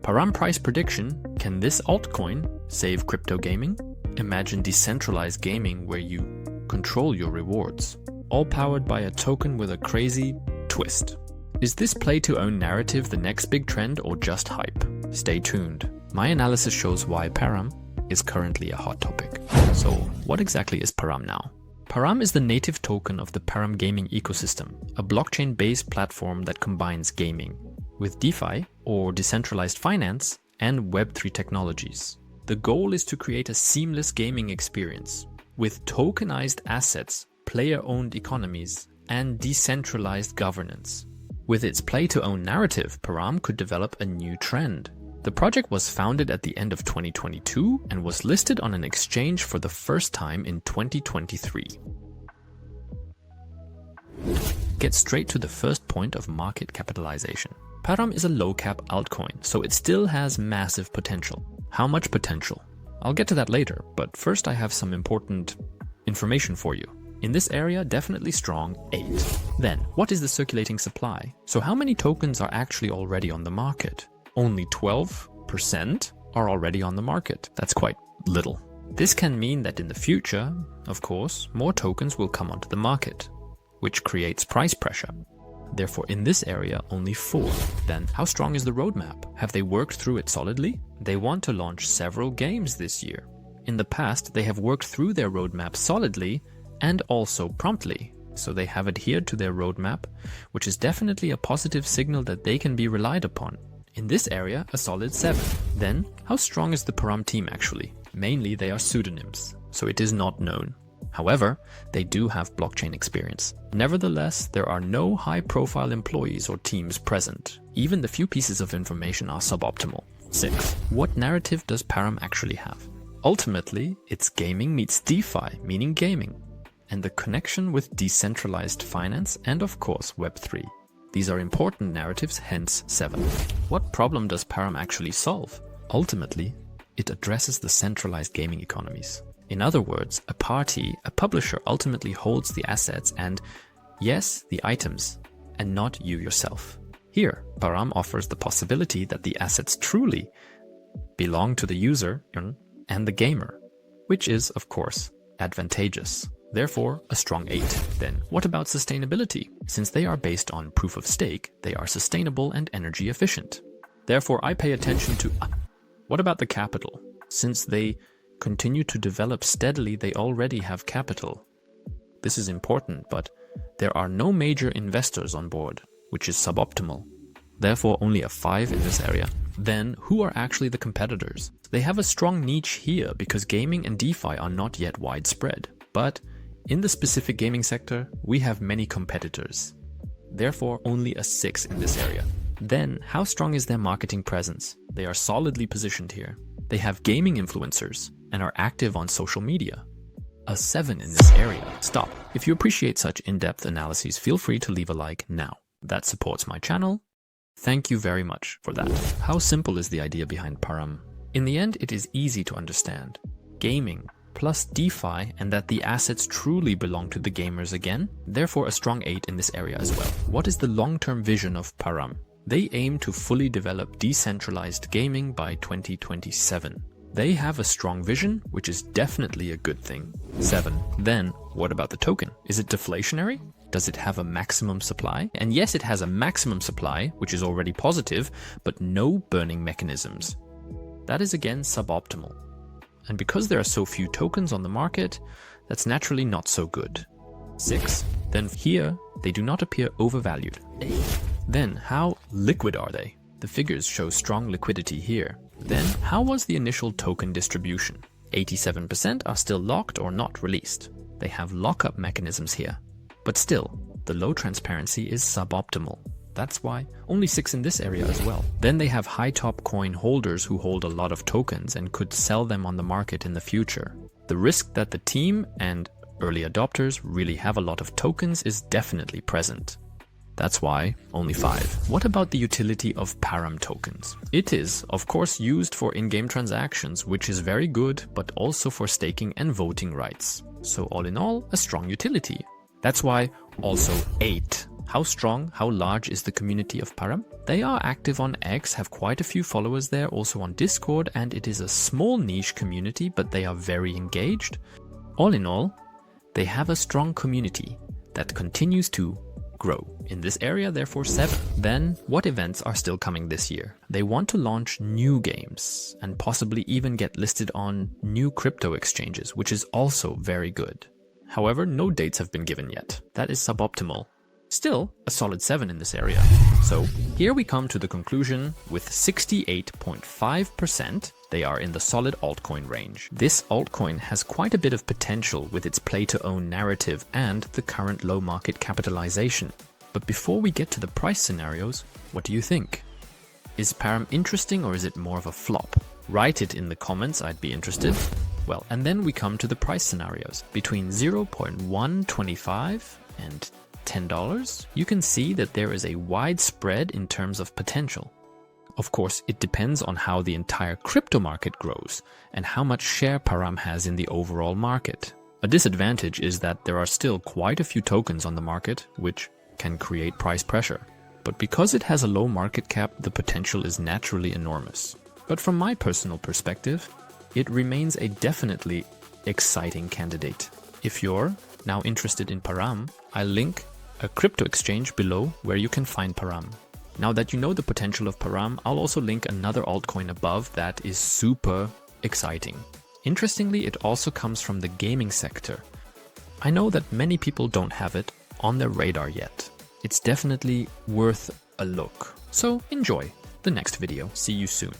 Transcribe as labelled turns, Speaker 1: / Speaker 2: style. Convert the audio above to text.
Speaker 1: Param price prediction: can this altcoin save crypto gaming? Imagine decentralized gaming where you control your rewards, all powered by a token with a crazy twist. Is this play-to-own narrative the next big trend or just hype? Stay tuned. My analysis shows why Param is currently a hot topic. So what exactly is Param now? Param is the native token of the Param gaming ecosystem, a blockchain-based platform that combines gaming with DeFi or decentralized finance and Web3 technologies. The goal is to create a seamless gaming experience with tokenized assets, player-owned economies, and decentralized governance. With its play-to-own narrative, Param could develop a new trend. The project was founded at the end of 2022 and was listed on an exchange for the first time in 2023. Get straight to the first point of market capitalization. Param is a low-cap altcoin, so it still has massive potential. How much potential? I'll get to that later, but first I have some important information for you. In this area, definitely strong 8. Then, what is the circulating supply? So how many tokens are actually already on the market? Only 12% are already on the market. That's quite little. This can mean that in the future, of course, more tokens will come onto the market, which creates price pressure. Therefore, in this area, only 4. Then, how strong is the roadmap? Have they worked through it solidly? They want to launch several games this year. In the past, they have worked through their roadmap solidly and also promptly. So they have adhered to their roadmap, which is definitely a positive signal that they can be relied upon. In this area, a solid 7. Then, how strong is the Param team actually? Mainly they are pseudonyms, so it is not known. However, they do have blockchain experience. Nevertheless, there are no high-profile employees or teams present. Even the few pieces of information are suboptimal. 6. What narrative does Param actually have? Ultimately, it's gaming meets DeFi, meaning gaming, and the connection with decentralized finance and of course Web3. These are important narratives, hence 7. What problem does Param actually solve? Ultimately, it addresses the centralized gaming economies. In other words, a publisher ultimately holds the assets and, yes, the items, and not you yourself. Here, Param offers the possibility that the assets truly belong to the user and the gamer, which is, of course, advantageous. Therefore, a strong 8. Then, what about sustainability? Since they are based on proof of stake, they are sustainable and energy efficient. Therefore, I pay attention to... What about the capital? Since they continue to develop steadily, they already have capital. This is important, but there are no major investors on board, which is suboptimal. Therefore, only a 5 in this area. Then, who are actually the competitors? They have a strong niche here because gaming and DeFi are not yet widespread. But in the specific gaming sector, we have many competitors. Therefore, only a 6 in this area. Then, how strong is their marketing presence? They are solidly positioned here. They have gaming influencers and are active on social media. A 7 in this area. Stop. If you appreciate such in-depth analyses, feel free to leave a like now. That supports my channel. Thank you very much for that. How simple is the idea behind Param? In the end, it is easy to understand. Gaming plus DeFi, and that the assets truly belong to the gamers again. Therefore, a strong 8 in this area as well. What is the long-term vision of Param? They aim to fully develop decentralized gaming by 2027. They have a strong vision, which is definitely a good thing. 7. Then, what about the token? Is it deflationary? Does it have a maximum supply? And yes, it has a maximum supply, which is already positive, but no burning mechanisms. That is again suboptimal. And because there are so few tokens on the market, that's naturally not so good. 6. Then here, they do not appear overvalued. 8. Then, how liquid are they? The figures show strong liquidity here. Then, how was the initial token distribution? 87% are still locked or not released. They have lockup mechanisms here. But still, the low transparency is suboptimal. That's why only 6 in this area as well. Then they have high top coin holders who hold a lot of tokens and could sell them on the market in the future. The risk that the team and early adopters really have a lot of tokens is definitely present. That's why only 5. What about the utility of Param tokens? It is, of course, used for in-game transactions, which is very good, but also for staking and voting rights. So all in all, a strong utility. That's why also 8. How strong, how large is the community of Param? They are active on X, have quite a few followers there, also on Discord, and it is a small niche community, but they are very engaged. All in all, they have a strong community that continues to grow. In this area, therefore 7. Then, what events are still coming this year? They want to launch new games and possibly even get listed on new crypto exchanges, which is also very good. However, no dates have been given yet. That is suboptimal. Still, a solid 7 in this area. So, here we come to the conclusion with 68.5%. They are in the solid altcoin range. This altcoin has quite a bit of potential with its play-to-own narrative and the current low market capitalization. But before we get to the price scenarios, what do you think? Is Param interesting or is it more of a flop? Write it in the comments, I'd be interested. Well, and then we come to the price scenarios. Between 0.125 and $10, you can see that there is a wide spread in terms of potential. Of course, it depends on how the entire crypto market grows and how much share Param has in the overall market. A disadvantage is that there are still quite a few tokens on the market, which can create price pressure. But because it has a low market cap, the potential is naturally enormous. But from my personal perspective, it remains a definitely exciting candidate. If you're now interested in Param, I'll link a crypto exchange below where you can find Param. Now that you know the potential of Param, I'll also link another altcoin above that is super exciting. Interestingly, it also comes from the gaming sector. I know that many people don't have it on their radar yet. It's definitely worth a look. So enjoy the next video. See you soon.